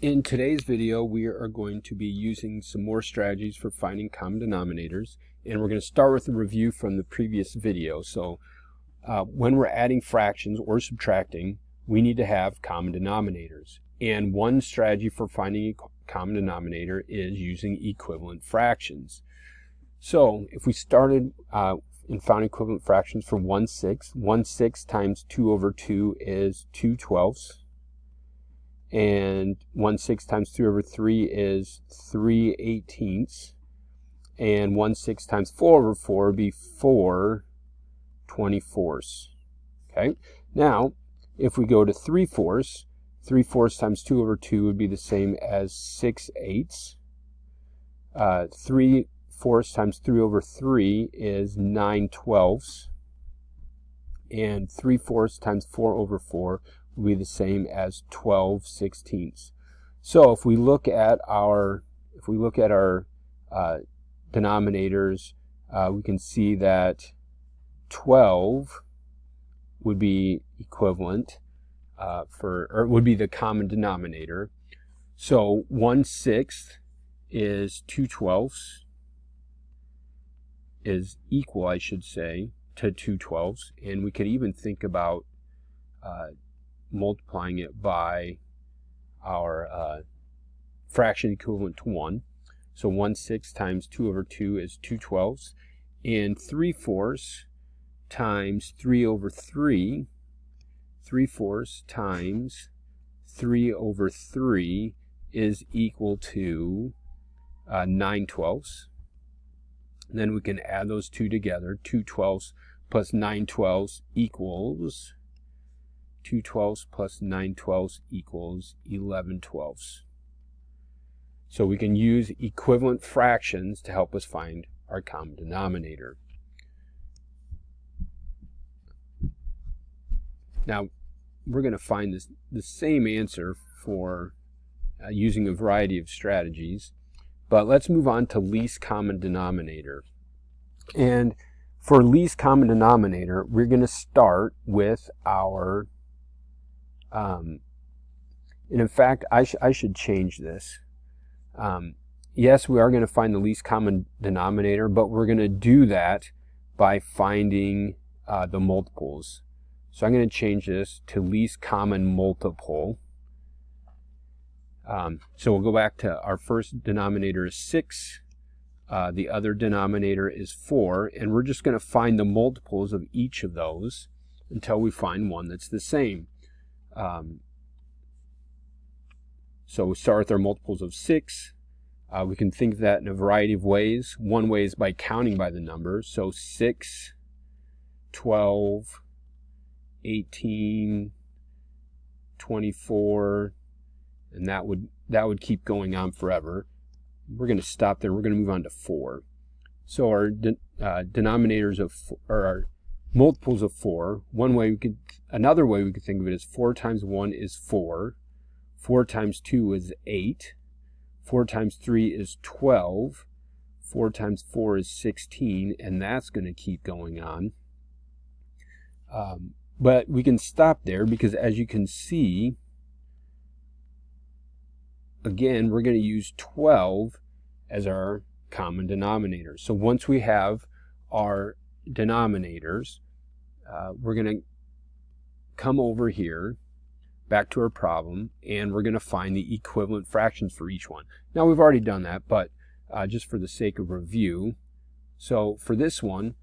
In today's video, we are going to be using some more strategies for finding common denominators, and we're going to start with a review from the previous video. So when we're adding fractions or subtracting, we need to have common denominators. And one strategy for finding a common denominator is using equivalent fractions. So if we started and found equivalent fractions for 1/6, 1/6 times 2 over 2 is 2/12. And 1/6 times 3 over 3 is 3/18. And 1/6 times 4 over 4 would be 4/24. Okay. Now, if we go to 3/4, 3/4 times 2 over 2 would be the same as 6/8. 3/4 times 3 over 3 is 9/12. And 3/4 times 4 over 4 will be the same as 12/16. So if we look at our denominators, we can see that 12 would be equivalent or would be the common denominator. So 1/6 is 2/12 is equal, I should say, to 2/12, and we could even think about multiplying it by our fraction equivalent to 1. So 1/6 times 2 over 2 is 2/12, and 3/4 times 3 over 3, 3/4 times 3 over 3 is equal to 9/12. And then we can add those two together. 2/12 plus 9/12 equals 2/12 plus 9/12 equals 11/12. So we can use equivalent fractions to help us find our common denominator. Now, we're going to find the same answer for using a variety of strategies, but let's move on to least common denominator. And for least common denominator, we're going to start with our and in fact, I should change this. Yes, we are going to find the least common denominator, but we're going to do that by finding the multiples. So I'm going to change this to least common multiple. So we'll go back to our first denominator is 6. The other denominator is 4, and we're just going to find the multiples of each of those until we find one that's the same. So we start with our multiples of 6. We can think of that in a variety of ways. One way is by counting by the numbers. So 6, 12, 18, 24, and that would keep going on forever. We're going to stop there. We're going to move on to 4. So our denominators or our multiples of 4. Another way we could think of it is 4 times 1 is 4. 4 times 2 is 8. 4 times 3 is 12. 4 times 4 is 16, and that's going to keep going on. But we can stop there because, as you can see, again, we're going to use 12 as our common denominator. So once we have our denominators, we're going to come over here back to our problem, and we're going to find the equivalent fractions for each one. Now, we've already done that, but just for the sake of review, so for this one,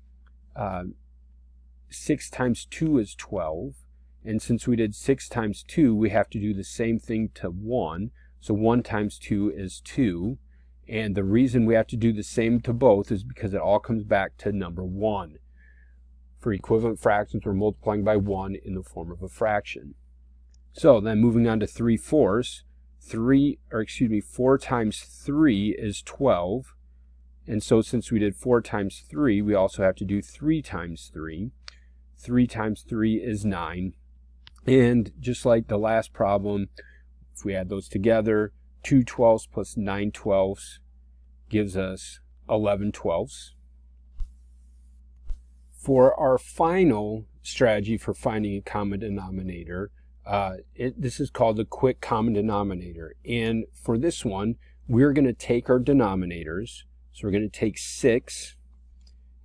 6 times 2 is 12, and since we did 6 times 2, we have to do the same thing to 1. So 1 times 2 is 2, and the reason we have to do the same to both is because it all comes back to number 1. For equivalent fractions, we're multiplying by 1 in the form of a fraction. So then moving on to 3/4, 4 times 3 is 12. And so since we did 4 times 3, we also have to do 3 times 3. 3 times 3 is 9. And just like the last problem, if we add those together, 2/12 plus 9/12 gives us 11/12. For our final strategy for finding a common denominator, This is called the quick common denominator. And for this one, we're going to take our denominators. So we're going to take 6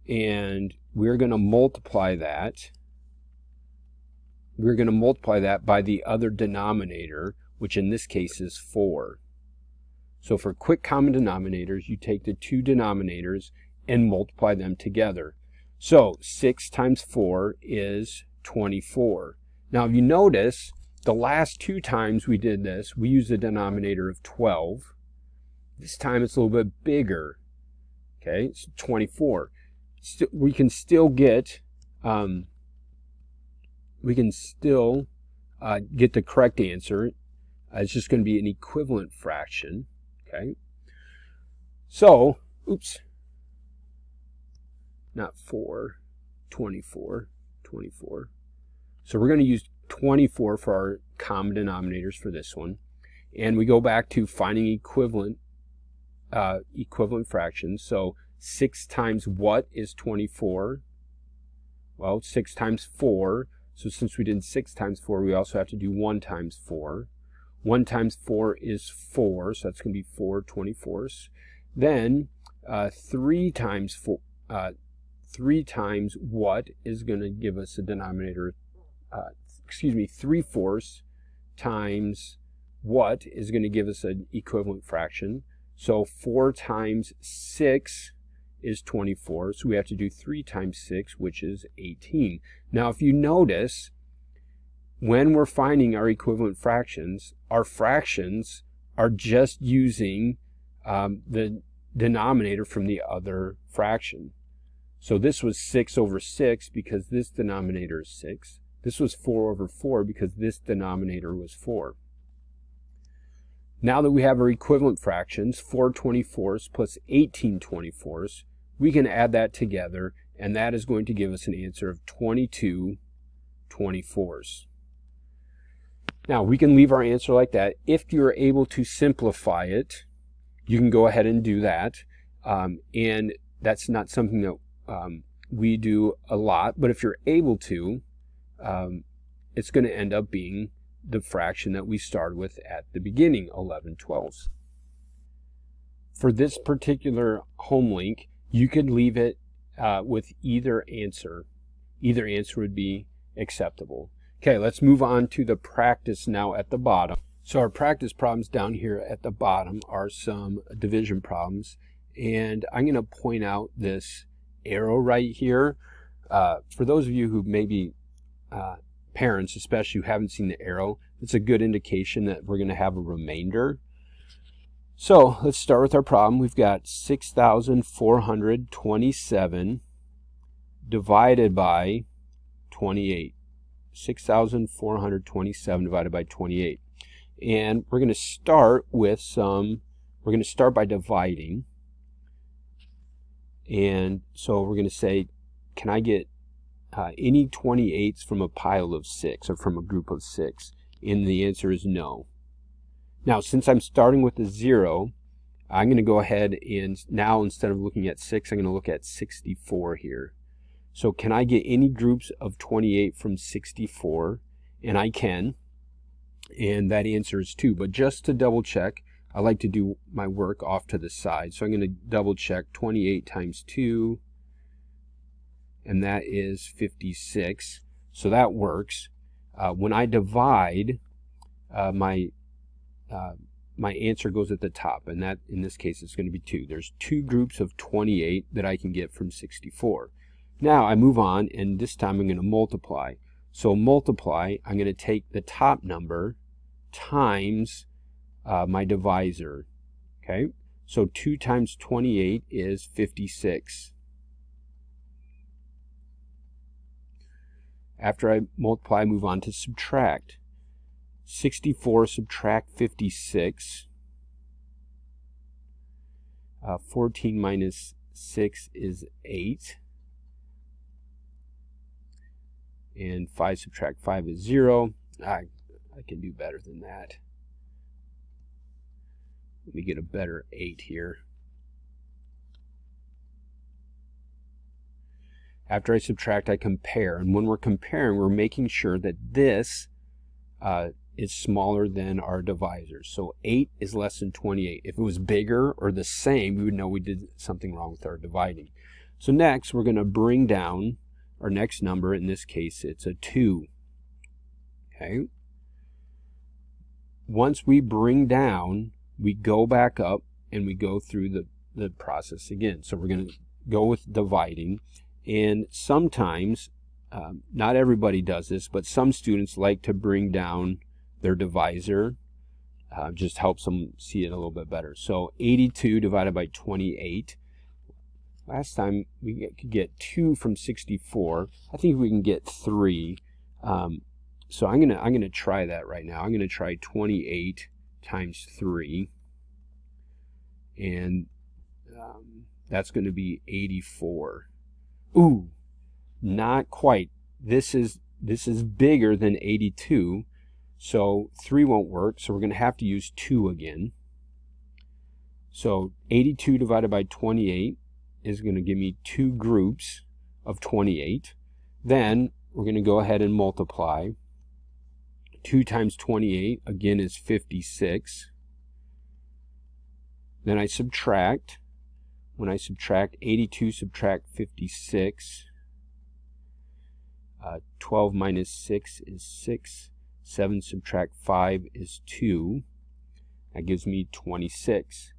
and we're going to multiply that. We're going to multiply that by the other denominator, which in this case is 4. So for quick common denominators, you take the two denominators and multiply them together. So 6 times 4 is 24. Now, if you notice, the last 2 times we did this, we used a denominator of 12. This time it's a little bit bigger. Okay, it's 24. We can still get the correct answer. It's just going to be an equivalent fraction. Okay, so not 4, 24. So we're going to use 24 for our common denominators for this one, and we go back to finding equivalent fractions. So 6 times what is 24? Well, 6 times 4. So since we did 6 times 4, we also have to do 1 times 4. 1 times 4 is 4, so that's going to be 4 24ths. Then 3 times what is going to give us a denominator, 3/4 times what is going to give us an equivalent fraction. So 4 times 6 is 24, so we have to do 3 times 6, which is 18. Now, if you notice, when we're finding our equivalent fractions, our fractions are just using the denominator from the other fraction. So this was 6 over 6 because this denominator is 6. This was 4 over 4 because this denominator was 4. Now that we have our equivalent fractions, 4 24ths plus 18 24ths, we can add that together, and that is going to give us an answer of 22 24ths. Now, we can leave our answer like that. If you're able to simplify it, you can go ahead and do that. And that's not something that we do a lot, but if you're able to, it's going to end up being the fraction that we started with at the beginning, 11/12. For this particular home link, you could leave it with either answer. Either answer would be acceptable. Okay, let's move on to the practice now at the bottom. So our practice problems down here at the bottom are some division problems, and I'm going to point out this arrow right here. For those of you who maybe parents, especially who haven't seen the arrow, it's a good indication that we're going to have a remainder. So let's start with our problem. We've got 6,427 divided by 28. 6,427 divided by 28. And we're going to start by dividing. And so we're going to say, can I get any 28s from a pile of 6 or from a group of 6? And the answer is no. Now, since I'm starting with a 0, I'm going to go ahead and now, instead of looking at 6, I'm going to look at 64 here. So can I get any groups of 28 from 64? And I can. And that answer is 2. But just to double check, I like to do my work off to the side. So I'm going to double check 28 times 2. And that is 56. So that works. When I divide, my answer goes at the top. And that, in this case, is going to be 2. There's 2 groups of 28 that I can get from 64. Now I move on, and this time I'm going to multiply. So multiply, I'm going to take the top number times my divisor. Okay, so 2 times 28 is 56. After I multiply, I move on to subtract. 64 subtract 56. 14 minus 6 is 8. And 5 subtract 5 is 0. I can do better than that. Let me get a better 8 here. After I subtract, I compare. And when we're comparing, we're making sure that this is smaller than our divisor. So 8 is less than 28. If it was bigger or the same, we would know we did something wrong with our dividing. So next, we're going to bring down our next number. In this case, it's a 2. Okay. Once we bring down, we go back up and we go through the process again. So we're going to go with dividing. And sometimes, not everybody does this, but some students like to bring down their divisor. Just helps them see it a little bit better. So 82 divided by 28. Last time we could get 2 from 64. I think we can get 3. So I'm gonna try that right now. I'm gonna try 28 times 3, and that's going to be 84. Ooh, not quite. This is bigger than 82, so 3 won't work. So we're going to have to use 2 again. So 82 divided by 28 is going to give me 2 groups of 28. Then we're going to go ahead and multiply. 2 times 28 again is 56. Then I subtract. When I subtract 82, subtract 56. 12 minus 6 is 6. 7 subtract 5 is 2. That gives me 26.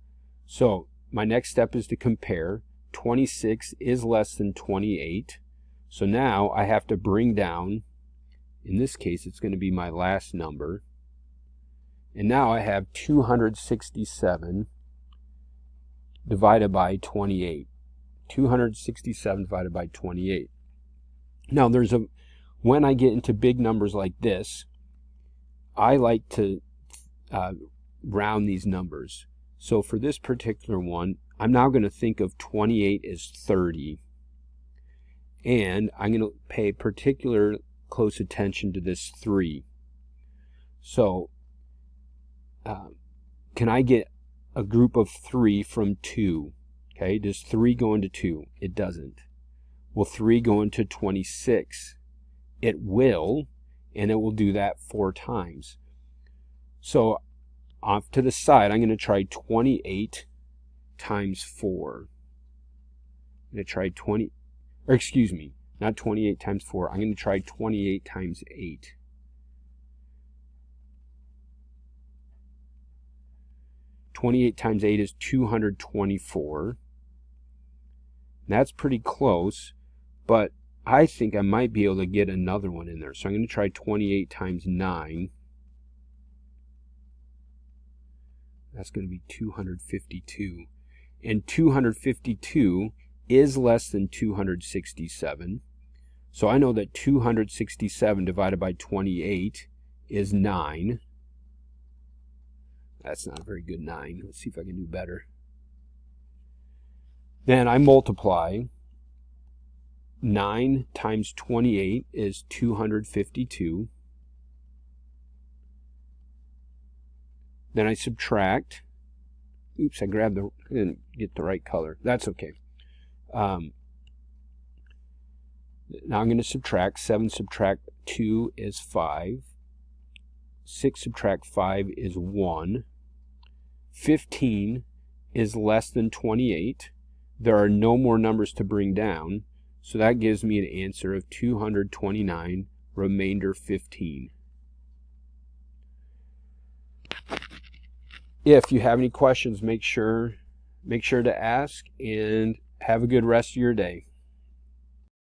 So my next step is to compare. 26 is less than 28. So now I have to bring down, in this case it's going to be my last number. And now I have 267 divided by 28. 267 divided by 28. Now when I get into big numbers like this, I like to round these numbers. So for this particular one, I'm now going to think of 28 as 30. And I'm going to pay particular close attention to this 3. So can I get a group of 3 from 2? Okay, does 3 go into 2? It doesn't. Will 3 go into 26? It will, and it will do that 4 times. So off to the side, I'm going to try 28 times 4. I'm going to try not 28 times 4. I'm going to try 28 times 8. (28 times 8 is 224. That's pretty close, but I think I might be able to get another one in there. So I'm going to try 28 times 9. That's going to be 252. And 252 is less than 267. So I know that 267 divided by 28 is 9. That's not a very good 9. Let's see if I can do better. Then I multiply. 9 times 28 is 252. Then I subtract. Oops, I didn't get the right color. That's okay. Now I'm going to subtract. 7 subtract 2 is 5. 6 subtract 5 is 1. 15 is less than 28. There are no more numbers to bring down, so that gives me an answer of 229, remainder 15. If you have any questions, make sure to ask, and have a good rest of your day.